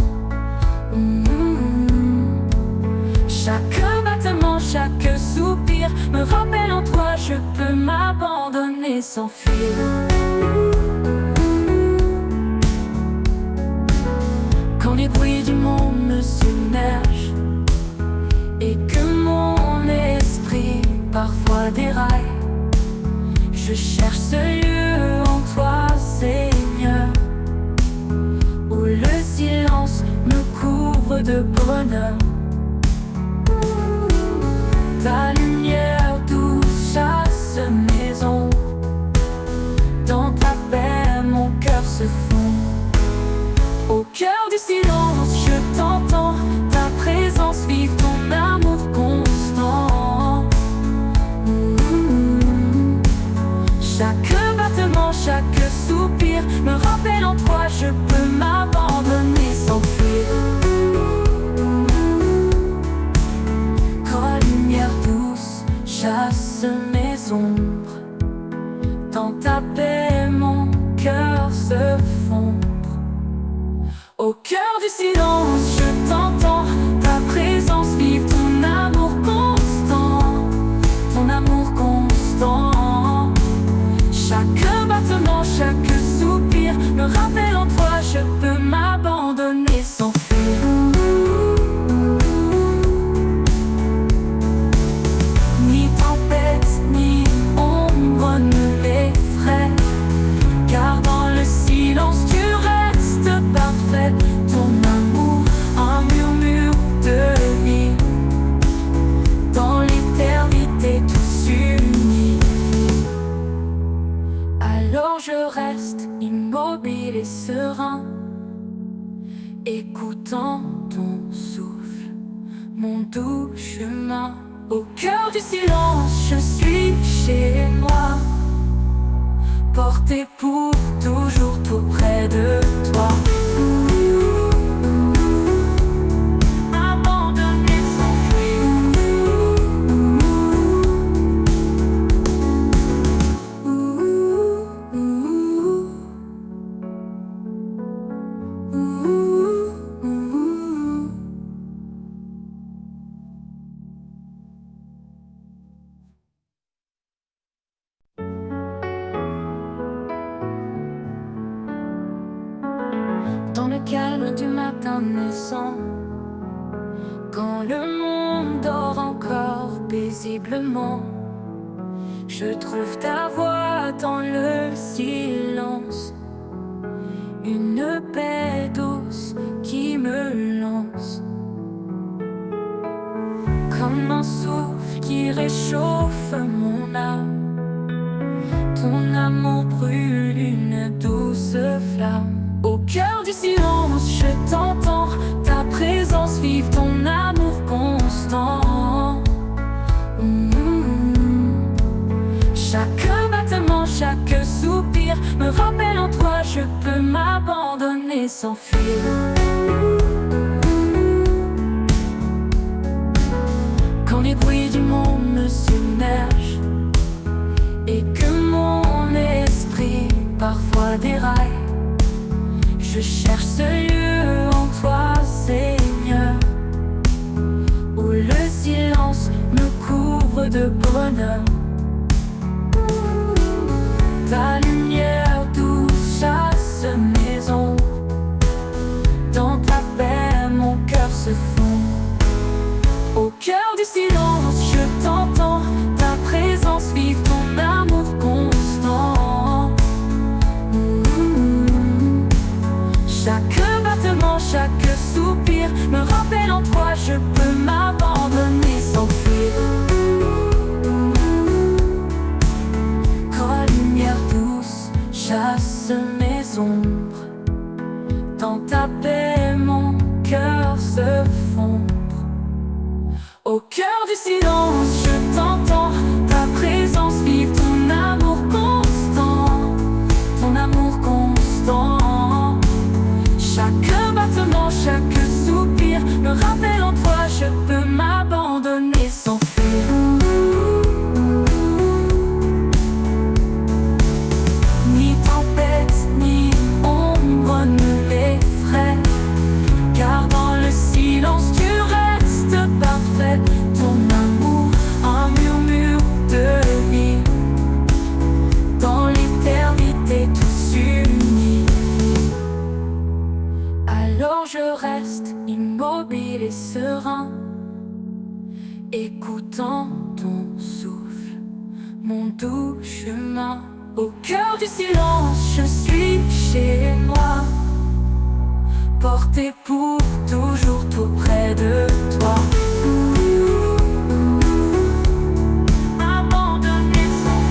Chaque battement, chaque soupir me rappelle en toi, je peux m'abandonner sans fuir. Quand les bruits du monde me submergent et que mon esprit parfois déraille, je cherche ce lieu en toi, Seigneur, où le silence me couvre de bonheur. Ta lumière douce chasse mes ombres, dans ta paix mon cœur se fond. Au cœur du silence, je t'entends, ta présence vive, ton amour constant. Chaque battement, chaque soupir me rappelle en toi, je peux m'abandonner sans fuir. Quand la lumière douce chasse mes ombres, dans ta paix mon cœur se fond. Au cœur du silence, je t'entends, ta présence vive, ton amour constant, ton amour constant. Chaque battement, chaque soupir me rappelle en toi, je peux m'abandonner sans fuir. Ni tempête, ni ombre ne m'effraie, car dans le silence tu restes parfait. Ton amour, un murmure de vie, dans l'éternité tout s'unit. Alors je reste immobile et serein, écoutant ton souffle, mon doux chemin. Au cœur du silence, je suis chez moi, porté pour toujours tout près de toi. Abandonné sans dans le calme du matin naissant, quand le monde dort encore paisiblement, je trouve ta voix dans le silence, une paix douce qui me lance, comme un souffle qui réchauffe mon âme. Ton amour brûle une douce flamme. Au cœur du silence, je t'entends, ta présence vive, ton amour constant. Chaque battement, chaque soupir me rappelle en toi, je peux m'abandonner sans fuir. Quand les bruits du monde me submergent et que mon esprit parfois déraille, je cherche ce lieu en toi, Seigneur, où le silence me couvre de bonheur. Ta lumière douce chasse mes ombres, dans ta paix mon cœur se fond. Au cœur du silence, je t'entends, ta présence vive, ton amour constant. Chaque battement, chaque soupir me rappelle en toi, je peux m'abandonner sans fuir. Quand la lumière douce et serein, écoutant ton souffle, mon doux chemin. Au cœur du silence, je suis chez moi, porté pour toujours tout près de toi. Abandonné sans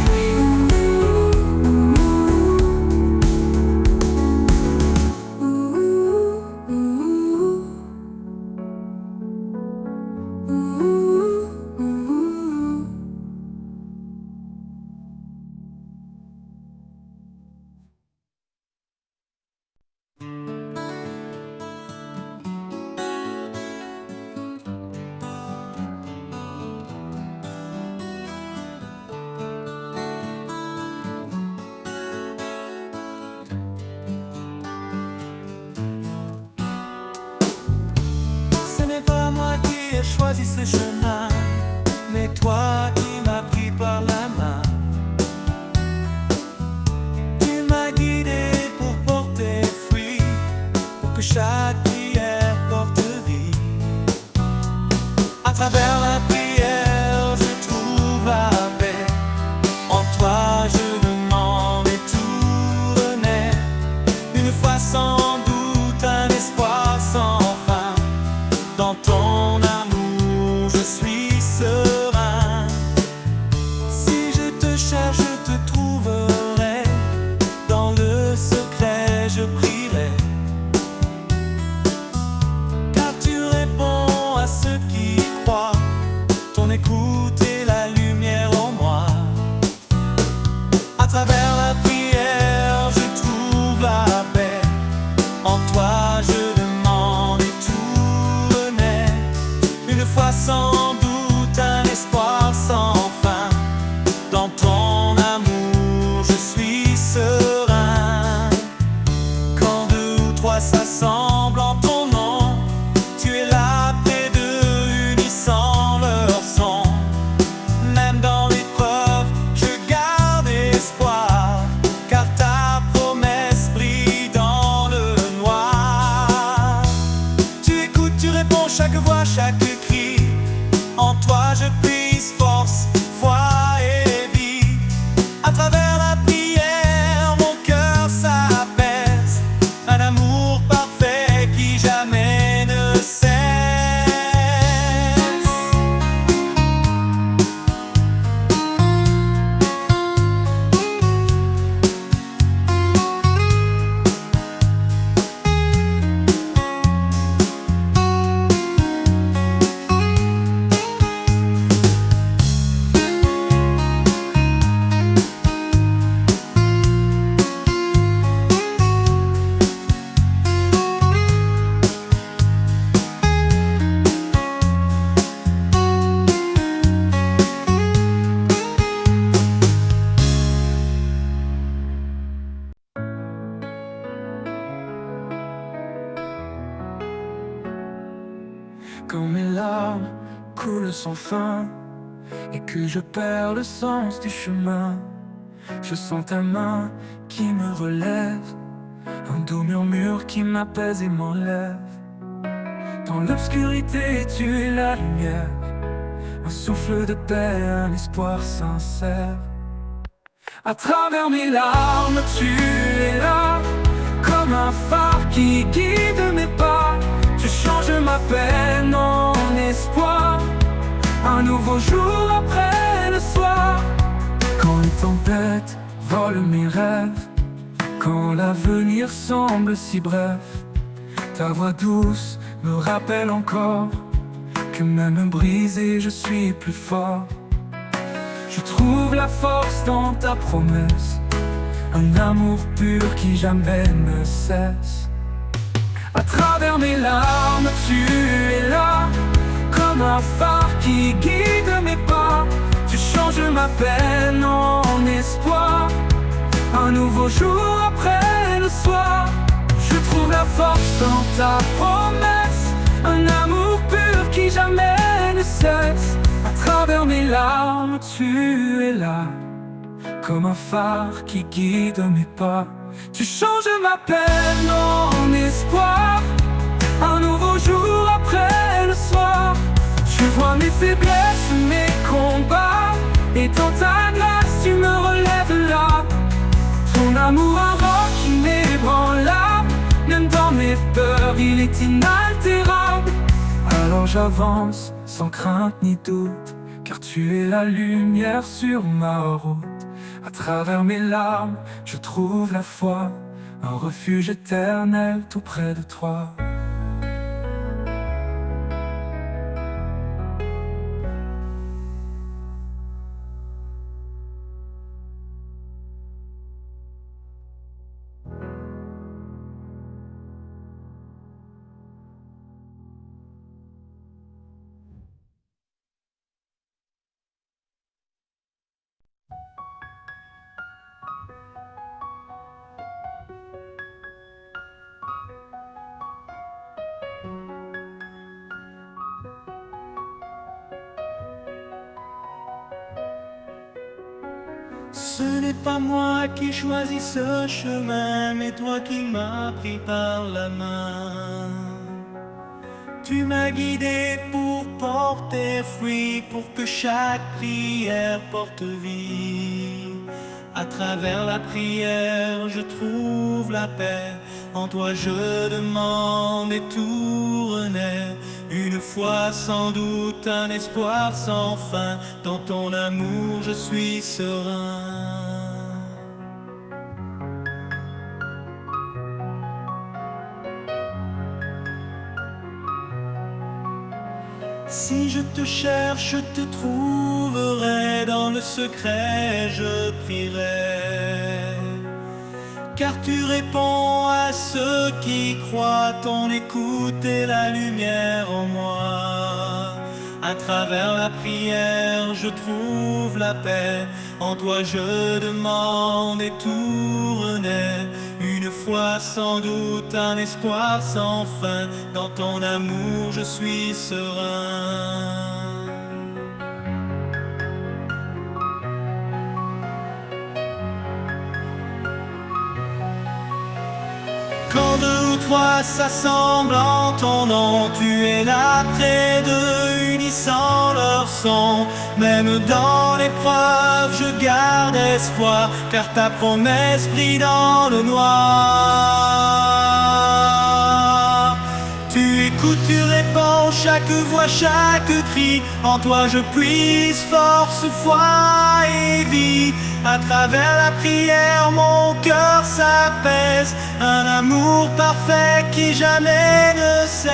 Ce n'est pas moi qui ai choisi ce chemin, mais toi qui m'as pris par la main. Tu m'as guidé pour porter fruit, pour que chaque prière porte vie. À travers la prière, je trouve la paix. En toi, je m'en détournais. Une foi sans doute, un espoir sans fin. Dans ton amour, je suis serein. Si je te cherche, je te trouverai. Dans le secret, je prierai. Car tu réponds à ceux qui croient. Ton écoute est la lumière en moi. À travers la prière, je trouve la paix. En toi, je demande et tournais. Une foi sans doute, un espoir sans fin. Dans ton amour, je suis serein. Quand deux ou trois s'assemblent en ton nom, tu es là près d'eux, unissant leur son. Même dans l'épreuve, je garde espoir, car ta promesse brille dans le noir. Tu écoutes, tu réponds chaque voix, chaque cri. En toi je puise force, foi et vie. À travers la prière, mon cœur s'apaise. Un amour parfait qui jamais ne cesse. Quand mes larmes coulent sans fin et que je perds le sens du chemin, je sens ta main qui me relève, un doux murmure qui m'apaise et m'enlève. Dans l'obscurité, tu es la lumière, un souffle de paix, un espoir sincère. À travers mes larmes, tu es là, comme un phare qui guide mes pas. Tu changes ma peine en espoir, un nouveau jour après le soir. Quand les tempêtes volent mes rêves, quand l'avenir semble si bref, ta voix douce me rappelle encore que même brisé je suis plus fort. Je trouve la force dans ta promesse, un amour pur qui jamais ne cesse. À travers mes larmes, tu es là, comme un phare qui guide mes pas. Tu changes ma peine en espoir, un nouveau jour après le soir. Je trouve la force dans ta promesse, un amour pur qui jamais ne cesse. À travers mes larmes, tu es là, comme un phare qui guide mes pas. Tu changes ma peine en espoir, un nouveau jour après le fort. Tu vois mes faiblesses, mes combats, et dans ta grâce tu me relèves là. Ton amour invoque inébranlable, même dans mes peurs il est inaltérable. Alors j'avance sans crainte ni doute, car tu es la lumière sur ma route. À travers mes larmes, je trouve la foi, un refuge éternel tout près de toi. Ce n'est pas moi qui choisis ce chemin, mais toi qui m'as pris par la main. Tu m'as guidé pour porter fruit, pour que chaque prière porte vie. À travers la prière, je trouve la paix. En toi je demande et tout renaît. Une foi sans doute, un espoir sans fin. Dans ton amour je suis serein. Si je te cherche, je te trouverai. Dans le secret je prierai. Car tu réponds à ceux qui croient, ton écoute est la lumière en moi. À travers la prière, je trouve la paix. En toi je demande et tout renaît. Une foi sans doute, un espoir sans fin. Dans ton amour je suis serein. Quand deux ou trois s'assemblent en ton nom, tu es là près d'eux, unissant leur son. Même dans l'épreuve, je garde espoir, car ta promesse brille dans le noir. Tu écoutes, tu réponds, chaque voix, chaque cri. En toi je puise force, foi et vie. À travers la prière, mon cœur s'apaise. Un amour parfait qui jamais ne cesse.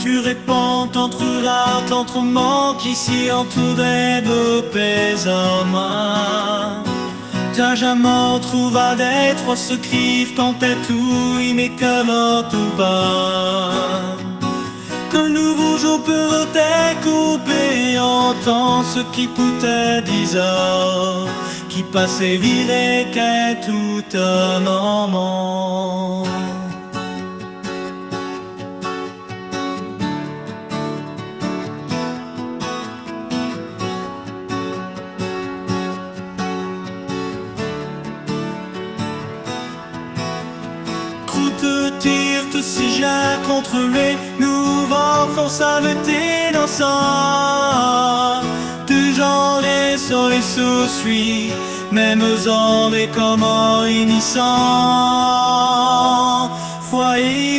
Tu réponds, t'entreras, t'entrements qu'ici entouré de paix en main. Ta jamais trouva d'être ce cri quand t'es tout, mais comme tout bas. Que nouveau jour peut découper, entend ce qui coûtait 10 ans, qui passait viré qu'est tout un moment. Te tire, te siège contre les nouveaux forces avec dansant. De genre et sur les sous-suits, même en des comment inissants. Foi et